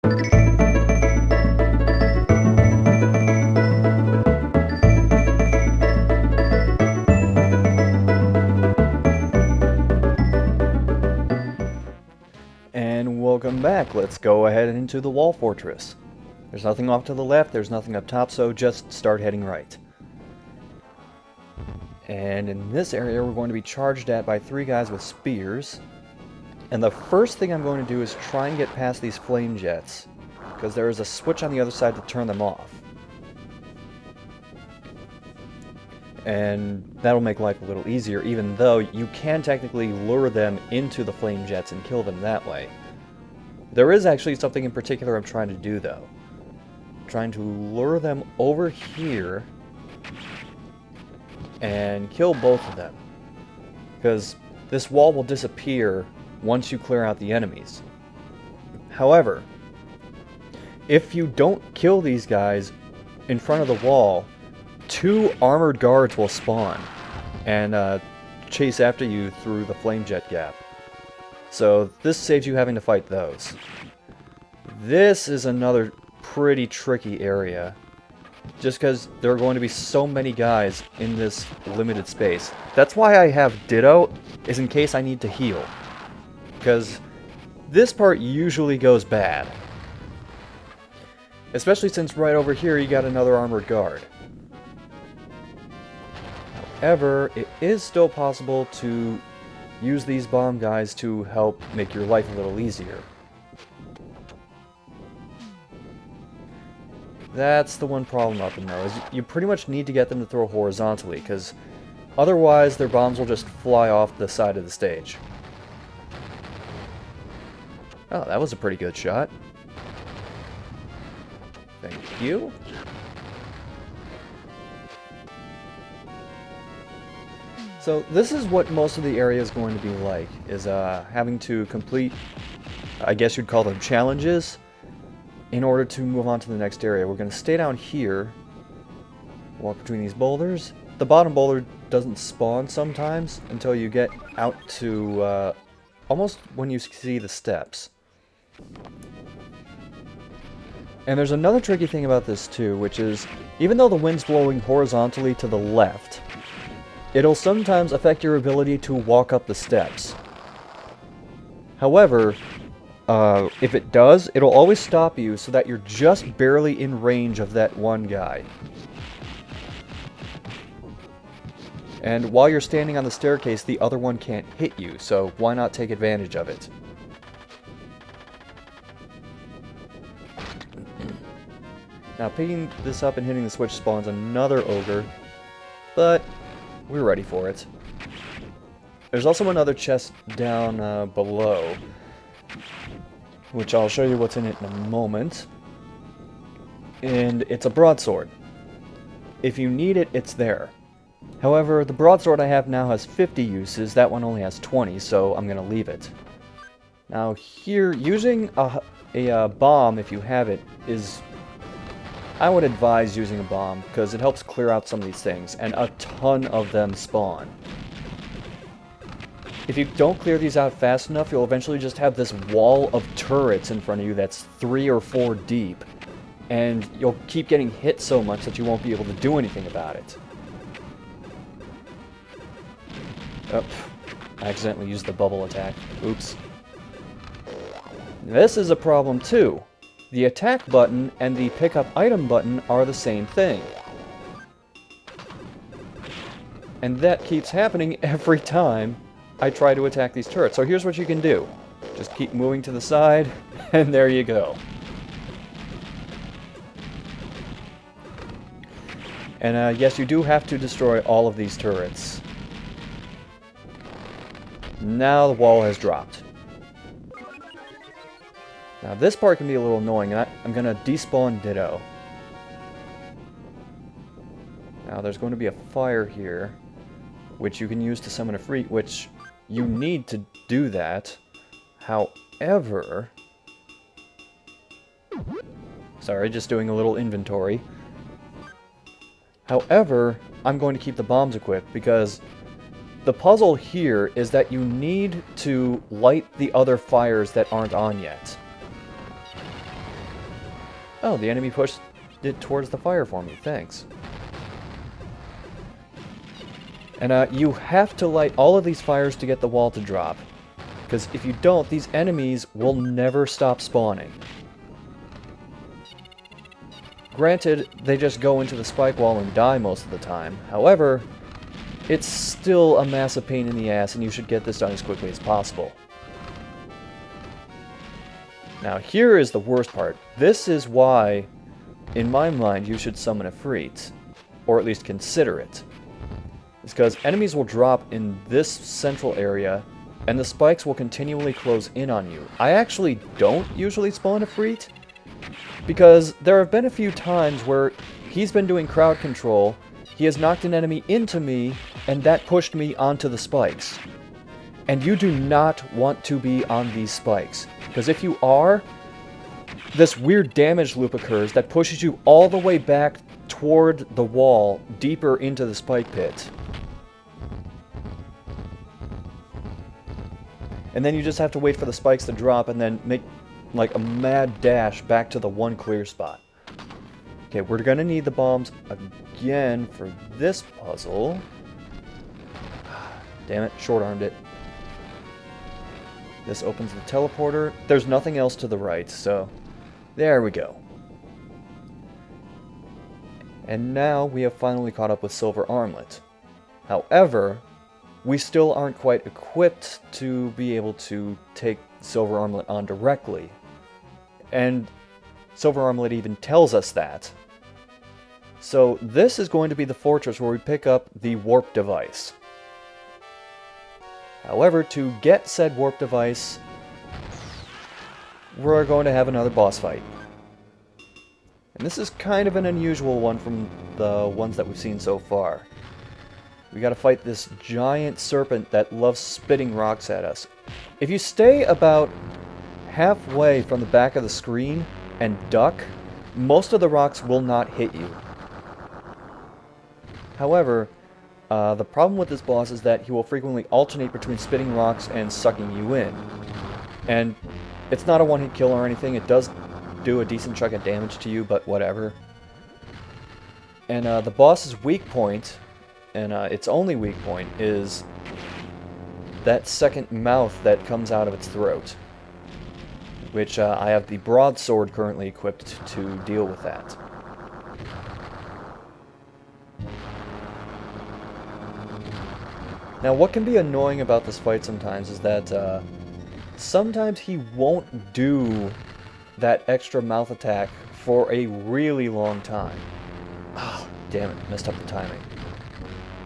And welcome back. Let's go ahead into the wall fortress. There's nothing off to the left, there's nothing up top, so just start heading right. And in this area we're going to be charged at by 3 guys with spears. And the first thing I'm going to do is try and get past these flame jets, because there is a switch on the other side to turn them off. And that'll make life a little easier, even though you can technically lure them into the flame jets and kill them that way. There is actually something in particular I'm trying to do, though. I'm trying to lure them over here and kill both of them. Because this wall will disappear once you clear out the enemies. However, if you don't kill these guys in front of the wall, 2 armored guards will spawn and chase after you through the flame jet gap. So this saves you having to fight those. This is another pretty tricky area, just because there are going to be so many guys in this limited space. That's why I have Ditto, is in case I need to heal. Because this part usually goes bad. Especially since right over here you got another armored guard. However, it is still possible to use these bomb guys to help make your life a little easier. That's the one problem about them though, is you pretty much need to get them to throw horizontally, because otherwise their bombs will just fly off the side of the stage. Oh, that was a pretty good shot. Thank you. So this is what most of the area is going to be like, is having to complete, I guess you'd call them challenges, in order to move on to the next area. We're going to stay down here, walk between these boulders. The bottom boulder doesn't spawn sometimes until you get out to almost when you see the steps. And there's another tricky thing about this too, which is even though the wind's blowing horizontally to the left, it'll sometimes affect your ability to walk up the steps. However, if it does, it'll always stop you so that you're just barely in range of that one guy. And while you're standing on the staircase, the other one can't hit you, so why not take advantage of it? Now, picking this up and hitting the switch spawns another ogre, but we're ready for it. There's also another chest down below, which I'll show you what's in it in a moment. And it's a broadsword. If you need it, it's there. However, the broadsword I have now has 50 uses, that one only has 20, so I'm going to leave it. Now here, using a bomb, if you have it, is... I would advise using a bomb, because it helps clear out some of these things, and a ton of them spawn. If you don't clear these out fast enough, you'll eventually just have this wall of turrets in front of you that's 3 or 4 deep, and you'll keep getting hit so much that you won't be able to do anything about it. Oh, I accidentally used the bubble attack. Oops. This is a problem too. The attack button and the pick up item button are the same thing. And that keeps happening every time I try to attack these turrets. So here's what you can do. Just keep moving to the side, and there you go. And yes, you do have to destroy all of these turrets. Now the wall has dropped. Now this part can be a little annoying, and I'm going to despawn Ditto. Now there's going to be a fire here, which you can use to summon a freak, which you need to do that. However... Sorry, just doing a little inventory. However, I'm going to keep the bombs equipped, because the puzzle here is that you need to light the other fires that aren't on yet. Oh, the enemy pushed it towards the fire for me. Thanks. And you have to light all of these fires to get the wall to drop. Because if you don't, these enemies will never stop spawning. Granted, they just go into the spike wall and die most of the time. However, it's still a massive pain in the ass, and you should get this done as quickly as possible. Now, here is the worst part. This is why, in my mind, you should summon a Freet. Or at least consider it. It's because enemies will drop in this central area, and the spikes will continually close in on you. I actually don't usually spawn a Freet, because there have been a few times where he's been doing crowd control, he has knocked an enemy into me, and that pushed me onto the spikes. And you do not want to be on these spikes, because if you are, this weird damage loop occurs that pushes you all the way back toward the wall, deeper into the spike pit. And then you just have to wait for the spikes to drop and then make like a mad dash back to the one clear spot. Okay, we're gonna need the bombs again for this puzzle. Damn it, short-armed it. This opens the teleporter. There's nothing else to the right, so there we go. And now we have finally caught up with Silver Armlet. However, we still aren't quite equipped to be able to take Silver Armlet on directly. And Silver Armlet even tells us that. So this is going to be the fortress where we pick up the warp device. However, to get said warp device, we're going to have another boss fight. And this is kind of an unusual one from the ones that we've seen so far. We gotta fight this giant serpent that loves spitting rocks at us. If you stay about halfway from the back of the screen and duck, most of the rocks will not hit you. However, the problem with this boss is that he will frequently alternate between spitting rocks and sucking you in. And it's not a one-hit kill or anything. It does do a decent chunk of damage to you, but whatever. And the boss's weak point, and its only weak point, is that second mouth that comes out of its throat. Which I have the broadsword currently equipped to deal with that. Now, what can be annoying about this fight sometimes is that sometimes he won't do that extra mouth attack for a really long time. Oh, damn it, messed up the timing.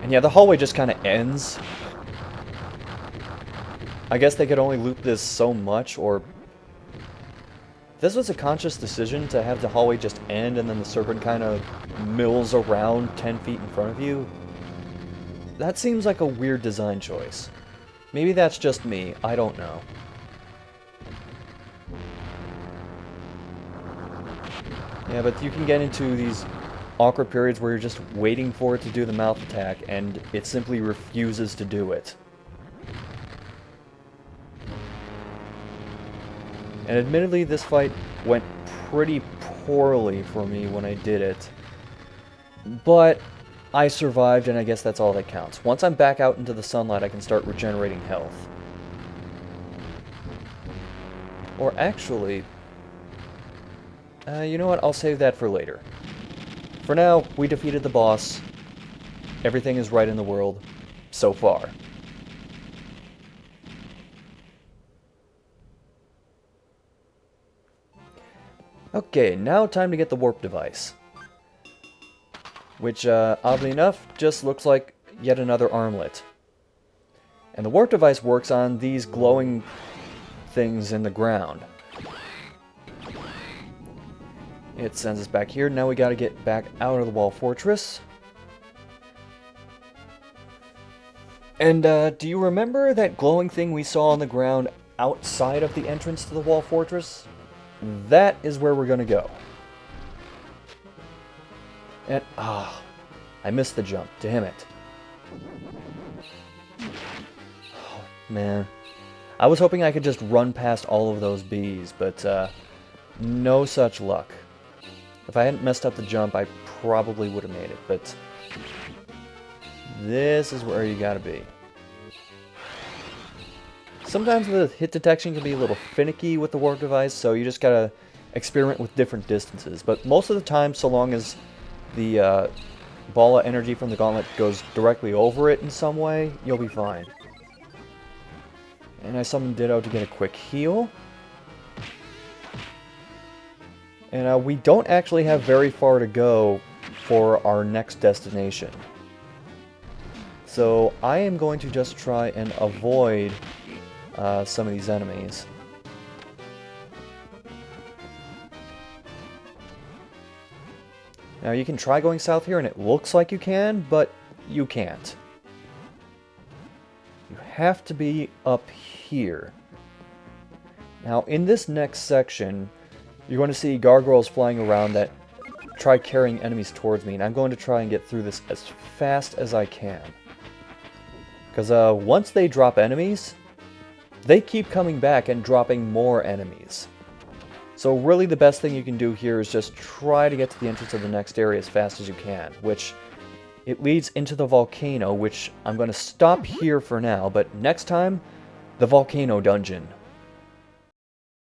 And yeah, the hallway just kind of ends. I guess they could only loop this so much, or this was a conscious decision to have the hallway just end and then the serpent kind of mills around 10 feet in front of you. That seems like a weird design choice. Maybe that's just me, I don't know. Yeah, but you can get into these awkward periods where you're just waiting for it to do the mouth attack and it simply refuses to do it. And admittedly, this fight went pretty poorly for me when I did it. But I survived, and I guess that's all that counts. Once I'm back out into the sunlight, I can start regenerating health. Or actually, you know what? I'll save that for later. For now, we defeated the boss. Everything is right in the world, so far. Okay, now time to get the warp device. Which, oddly enough, just looks like yet another armlet. And the warp device works on these glowing things in the ground. It sends us back here. Now we gotta get back out of the wall fortress. And, do you remember that glowing thing we saw on the ground outside of the entrance to the wall fortress? That is where we're gonna go. And, I missed the jump. Damn it. Oh, man. I was hoping I could just run past all of those bees, but, no such luck. If I hadn't messed up the jump, I probably would have made it, but this is where you gotta be. Sometimes the hit detection can be a little finicky with the warp device, so you just gotta experiment with different distances. But most of the time, so long as the ball of energy from the gauntlet goes directly over it in some way, you'll be fine. And I summoned Ditto to get a quick heal. And we don't actually have very far to go for our next destination. So I am going to just try and avoid some of these enemies. Now you can try going south here and it looks like you can, but you can't. You have to be up here. Now in this next section, you're going to see gargoyles flying around that try carrying enemies towards me, and I'm going to try and get through this as fast as I can. Because once they drop enemies, they keep coming back and dropping more enemies. So really the best thing you can do here is just try to get to the entrance of the next area as fast as you can, which it leads into the volcano, which I'm going to stop here for now, but next time, the volcano dungeon.